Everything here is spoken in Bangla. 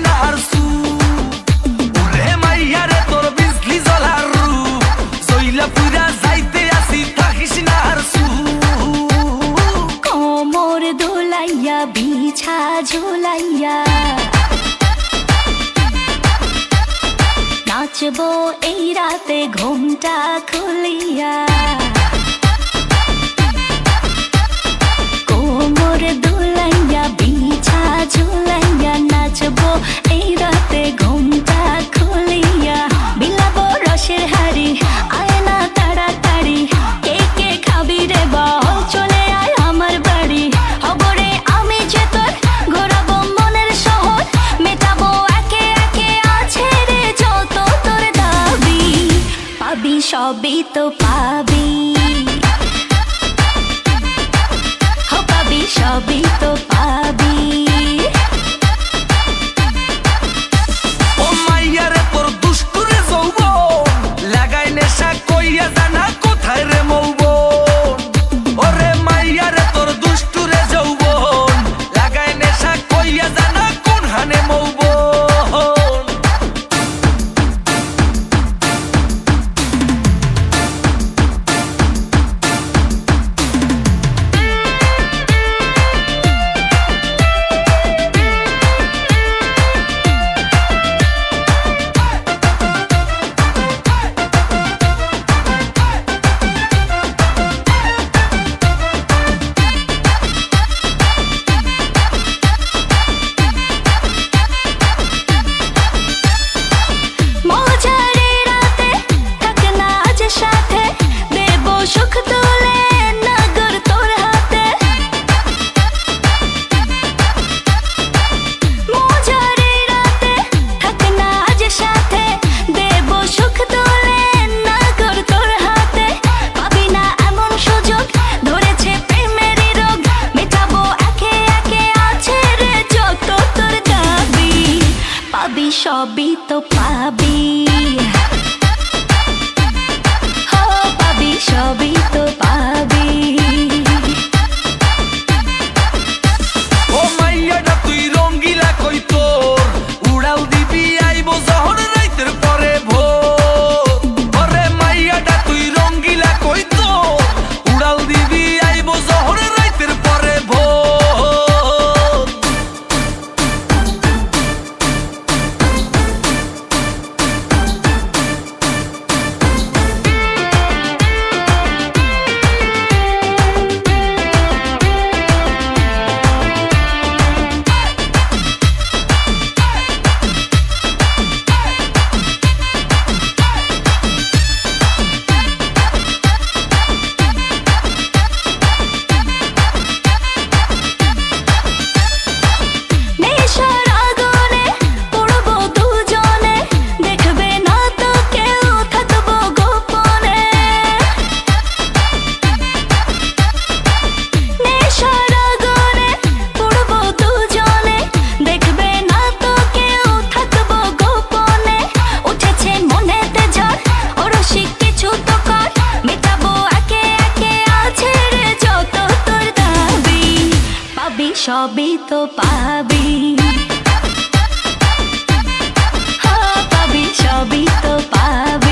না আর সু ওরে মাইয়া রে তোর বিজলি জ্বলার রূপ জইলা পুরা যাইতে আসি থাকিস না আর সু কোমর দোলাইয়া বিছা ঝুলাইয়া নাচবো এই রাতে ঘুমটা খুলিয়া কোমর দোলাইয়া বিছা ঝুলাইয়া নাচবো এই রাতে ঘুমটা খুলিয়া বিলাবো রসের হাড়ি আয় না তাড়াতাড়ি কে কে খাবি রে বল চলে আয় আমার বাড়ি হবরে আমি যে তোর ঘোরাবো মনের শহর মেটাবো একে একে আছে রে যত তোর দাবি পাবি সবই তো পাবি পাবি সবই তো পাবি ও মাইয়া রে তোর দুষ্টুরে যৌবন লাগাই নেশা কইয়া জানা কোথায় রে মৌবন ওরে মাইয়া রে তোর দুষ্টুরে যৌবন লাগাই নেশা কইয়া জানা কোন হানে মৌবন সবই তো পাবি পাবি সবই তো পাবি ও মাইয়াটা তুই রঙ্গিলা কই তোর উড়াল দিবি আইবো যখন রাইতের পরে ভোর ওরে মাইয়াটা তুই রঙ্গিলা কই তোর উড়াল দিবি আইবো যখন রাইতের পরে ভোর সবই তো পাবি পাবি সবই তো পাবি